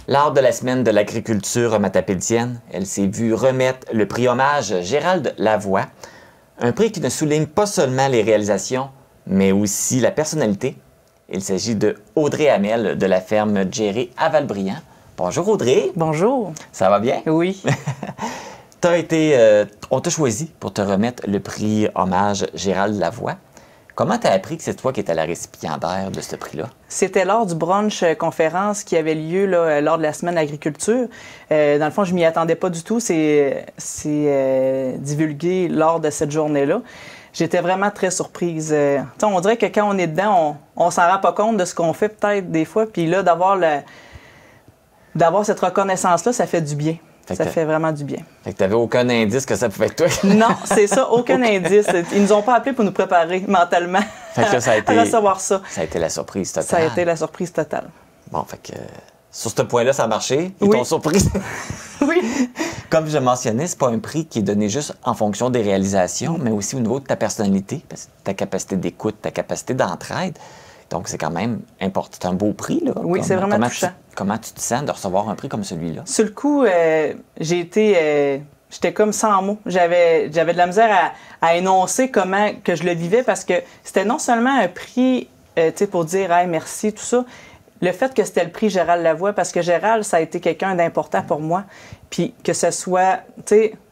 Lors de la semaine de l'agriculture matapédienne, elle s'est vue remettre le prix hommage Gérald Lavoie, un prix qui ne souligne pas seulement les réalisations, mais aussi la personnalité. Il s'agit de Audrey Hamel de la ferme Djéré à Valbriand. Bonjour Audrey. Bonjour. Ça va bien? Oui. On t'a choisi pour te remettre le prix hommage Gérald Lavoie. Comment tu as appris que c'est toi qui étais la récipiendaire de ce prix-là? C'était lors du brunch conférence qui avait lieu lors de la semaine d'agriculture. Dans le fond, je m'y attendais pas du tout. C'est divulgué lors de cette journée-là. J'étais vraiment très surprise. On dirait que quand on est dedans, on s'en rend pas compte de ce qu'on fait peut-être des fois. Puis là, d'avoir cette reconnaissance-là, ça fait du bien. Ça fait vraiment du bien. Fait que tu n'avais aucun indice que ça pouvait être toi? Non, c'est ça, aucun indice. Ils nous ont pas appelés pour nous préparer mentalement fait que ça a été, à recevoir ça. Ça a été la surprise totale. Ça a été la surprise totale. Bon, fait que sur ce point-là, ça a marché. Ils oui. t'ont surpris. Oui. Comme je mentionnais, c'est pas un prix qui est donné juste en fonction des réalisations, mais aussi au niveau de ta personnalité, ta capacité d'écoute, ta capacité d'entraide. Donc, c'est quand même important. C'est un beau prix, là. Oui, c'est vraiment touchant. Comment tu te sens de recevoir un prix comme celui-là? Sur le coup, j'étais comme sans mots. J'avais de la misère à énoncer comment que je le vivais parce que c'était non seulement un prix pour dire hey, merci, tout ça. Le fait que c'était le prix Gérald Lavoie, parce que Gérald, ça a été quelqu'un d'important pour moi. Puis que ce soit,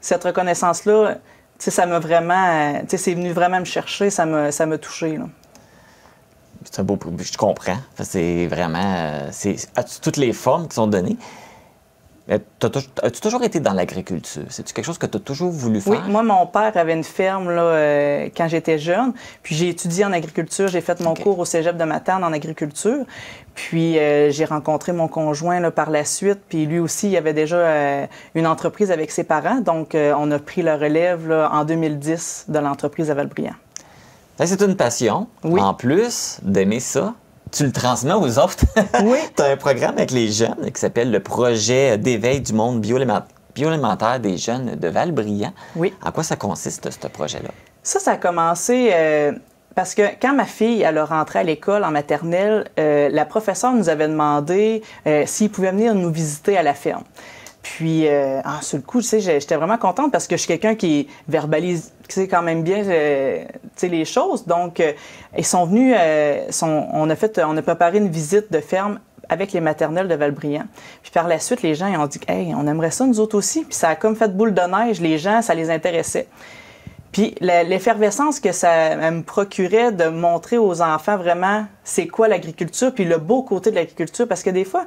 cette reconnaissance-là, ça m'a vraiment, c'est venu vraiment me chercher, ça m'a touché, là. C'est un beau prix, je comprends. C'est vraiment, toutes les formes qui sont données. As-tu toujours été dans l'agriculture? C'est-tu quelque chose que tu as toujours voulu faire? Oui, moi, mon père avait une ferme là, quand j'étais jeune. Puis j'ai étudié en agriculture. J'ai fait mon cours au cégep de Matane en agriculture. Puis j'ai rencontré mon conjoint là, par la suite. Puis lui aussi, il avait déjà une entreprise avec ses parents. Donc, on a pris le relève là, en 2010 de l'entreprise à Valbriand. C'est une passion. Oui. En plus d'aimer ça, tu le transmets aux autres. Oui. Tu as un programme avec les jeunes qui s'appelle le projet d'éveil du monde bioélémentaire des jeunes de Valbriand. Oui. En quoi ça consiste, ce projet-là? Ça a commencé parce que quand ma fille elle a rentré à l'école en maternelle, la professeure nous avait demandé s'il pouvait venir nous visiter à la ferme. Puis, sur le coup, j'étais vraiment contente parce que je suis quelqu'un qui verbalise quand même bien les choses. Donc, ils sont venus, on a préparé une visite de ferme avec les maternelles de Valbriand. Puis par la suite, les gens ils ont dit « Hey, on aimerait ça nous autres aussi ». Puis ça a comme fait boule de neige. Les gens, ça les intéressait. Puis l'effervescence que ça me procurait de montrer aux enfants vraiment c'est quoi l'agriculture, puis le beau côté de l'agriculture, parce que des fois,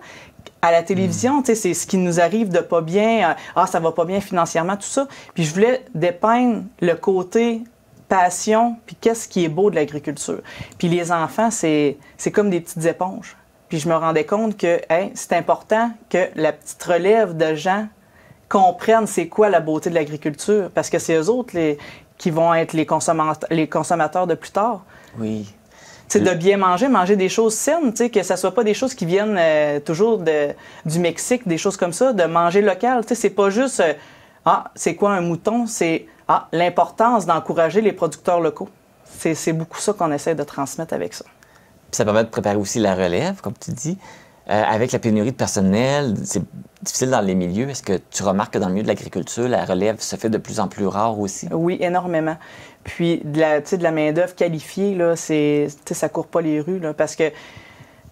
à la télévision, c'est ce qui nous arrive de pas bien, ça va pas bien financièrement, tout ça. Puis je voulais dépeindre le côté passion, puis qu'est-ce qui est beau de l'agriculture. Puis les enfants, c'est comme des petites éponges. Puis je me rendais compte que c'est important que la petite relève de gens comprennent c'est quoi la beauté de l'agriculture, parce que c'est eux autres qui vont être les consommateurs de plus tard. Oui. De bien manger des choses saines, que ça soit pas des choses qui viennent toujours du Mexique, des choses comme ça, de manger local. C'est pas juste c'est quoi un mouton, c'est l'importance d'encourager les producteurs locaux. C'est beaucoup ça qu'on essaie de transmettre avec ça. Puis ça permet de préparer aussi la relève, comme tu dis. Avec la pénurie de personnel, c'est difficile dans les milieux. Est-ce que tu remarques que dans le milieu de l'agriculture, la relève se fait de plus en plus rare aussi? Oui, énormément. Puis, de la main-d'œuvre qualifiée, là, ça court pas les rues, là, parce que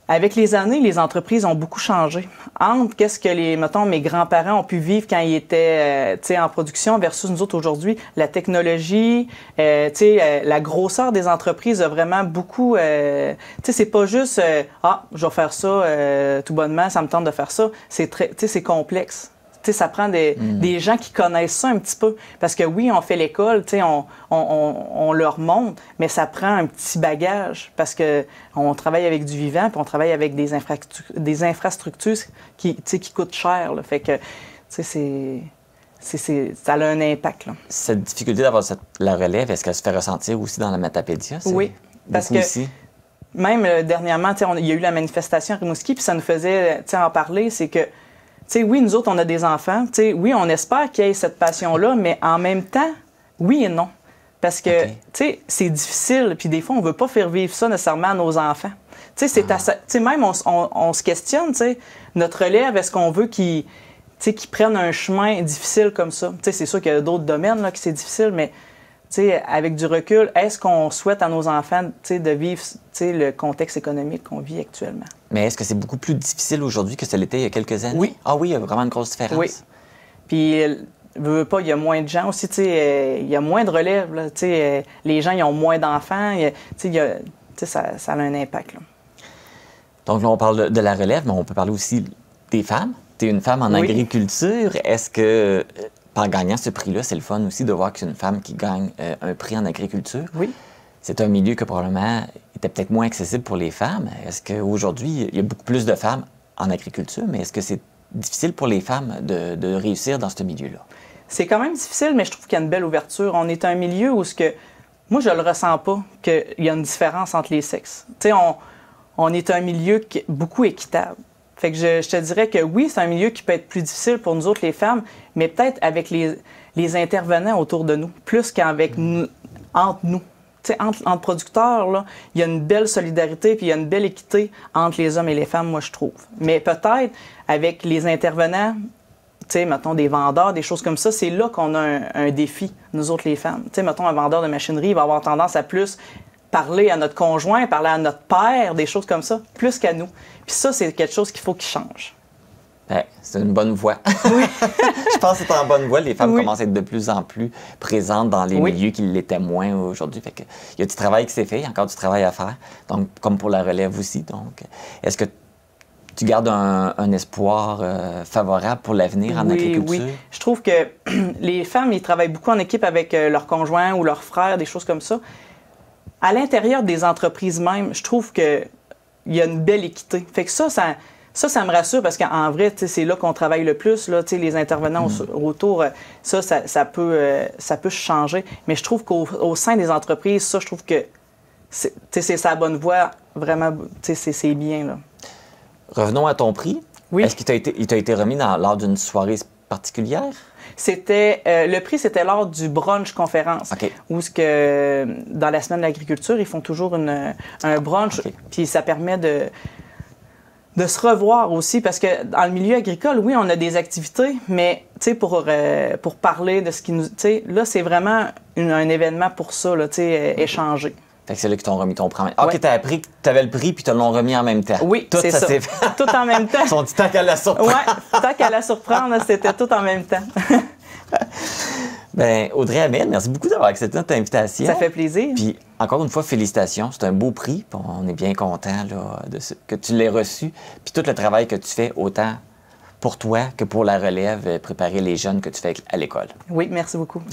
avec les années, les entreprises ont beaucoup changé. Entre qu'est-ce que mes grands-parents ont pu vivre quand ils étaient en production versus nous autres aujourd'hui, la technologie, la grosseur des entreprises a vraiment beaucoup... c'est pas juste je vais faire ça tout bonnement, ça me tente de faire ça. C'est complexe. Ça prend des gens qui connaissent ça un petit peu. Parce que oui, on fait l'école, on leur montre, mais ça prend un petit bagage parce qu'on travaille avec du vivant puis on travaille avec des infrastructures qui coûtent cher. Là. Fait que, ça a un impact. Là. Cette difficulté d'avoir la relève, est-ce qu'elle se fait ressentir aussi dans la Matapédia? Oui, parce que même dernièrement, il y a eu la manifestation à Rimouski puis ça nous faisait en parler, c'est que oui, nous autres, on a des enfants. Oui, on espère qu'il y ait cette passion-là, mais en même temps, oui et non. Parce que, tu sais, c'est difficile, puis des fois, on veut pas faire vivre ça nécessairement à nos enfants. Tu sais, même on se questionne, tu sais, notre relève, est-ce qu'on veut qu'ils prennent un chemin difficile comme ça? Tu sais, c'est sûr qu'il y a d'autres domaines là, que c'est difficile, mais tu sais, avec du recul, est-ce qu'on souhaite à nos enfants, tu sais, de vivre, tu sais, le contexte économique qu'on vit actuellement? Mais est-ce que c'est beaucoup plus difficile aujourd'hui que ça l'était il y a quelques années? Oui. Ah oui, il y a vraiment une grosse différence. Oui. Puis, veux pas, il y a moins de gens aussi, tu sais, il y a moins de relève, là, tu sais, les gens, ils ont moins d'enfants, tu sais, ça a un impact, là. Donc là, on parle de la relève, mais on peut parler aussi des femmes. Tu es une femme en agriculture. Est-ce que, par gagnant ce prix-là, c'est le fun aussi de voir qu'une femme qui gagne un prix en agriculture? Oui. C'est un milieu que probablement était peut-être moins accessible pour les femmes. Est-ce qu'aujourd'hui, il y a beaucoup plus de femmes en agriculture, mais est-ce que c'est difficile pour les femmes de réussir dans ce milieu-là? C'est quand même difficile, mais je trouve qu'il y a une belle ouverture. On est un milieu où moi, je le ressens pas, qu'il y a une différence entre les sexes. Tu sais, on est un milieu qui est beaucoup équitable. Fait que je te dirais que oui, c'est un milieu qui peut être plus difficile pour nous autres, les femmes, mais peut-être avec les intervenants autour de nous, plus qu'avec nous, entre nous. Tu sais, entre producteurs, là, il y a une belle solidarité puis il y a une belle équité entre les hommes et les femmes, moi, je trouve. Mais peut-être avec les intervenants, tu sais, mettons des vendeurs, des choses comme ça, c'est là qu'on a un défi, nous autres, les femmes. Tu sais, mettons un vendeur de machinerie, il va avoir tendance à plus parler à notre conjoint, parler à notre père, des choses comme ça, plus qu'à nous. Puis ça, c'est quelque chose qu'il faut qu'il change. Ouais, c'est une bonne voie. Oui. Je pense que c'est en bonne voie. Les femmes commencent à être de plus en plus présentes dans les milieux qui l'étaient moins aujourd'hui. Fait que, il y a du travail qui s'est fait, il y a encore du travail à faire. Donc, comme pour la relève aussi. Donc, est-ce que tu gardes un espoir favorable pour l'avenir en agriculture? Oui, je trouve que les femmes, ils travaillent beaucoup en équipe avec leurs conjoints ou leurs frères, des choses comme ça. À l'intérieur des entreprises même, je trouve qu'il y a une belle équité. Fait que ça me rassure parce qu'en vrai, c'est là qu'on travaille le plus. Là, les intervenants autour, ça peut changer. Mais je trouve qu'au sein des entreprises, ça, je trouve que c'est sa bonne voie. Vraiment, c'est bien. Là. Revenons à ton prix. Oui. Est-ce qu'il t'a été remis lors d'une soirée particulière? Le prix, c'était lors du brunch conférence. Okay. Où dans la semaine de l'agriculture, ils font toujours un brunch. Okay. Puis ça permet de se revoir aussi, parce que dans le milieu agricole, oui, on a des activités, mais pour parler de ce qui nous... Là, c'est vraiment un événement pour ça, là, échanger. Fait que c'est là qu'ils t'ont remis ton prix. OK, t'as appris que t'avais le prix puis te l'ont remis en même temps. Oui, tout c'est ça. S'est fait. Tout en même temps. Ils sont dit tant qu'à la surprendre. Oui, tant qu'à la surprendre, c'était tout en même temps. Bien, Audrey Hamel, merci beaucoup d'avoir accepté notre invitation. Ça fait plaisir. Puis, encore une fois, félicitations. C'est un beau prix. On est bien content que tu l'aies reçu. Puis, tout le travail que tu fais, autant pour toi que pour la relève, préparer les jeunes que tu fais à l'école. Oui, merci beaucoup.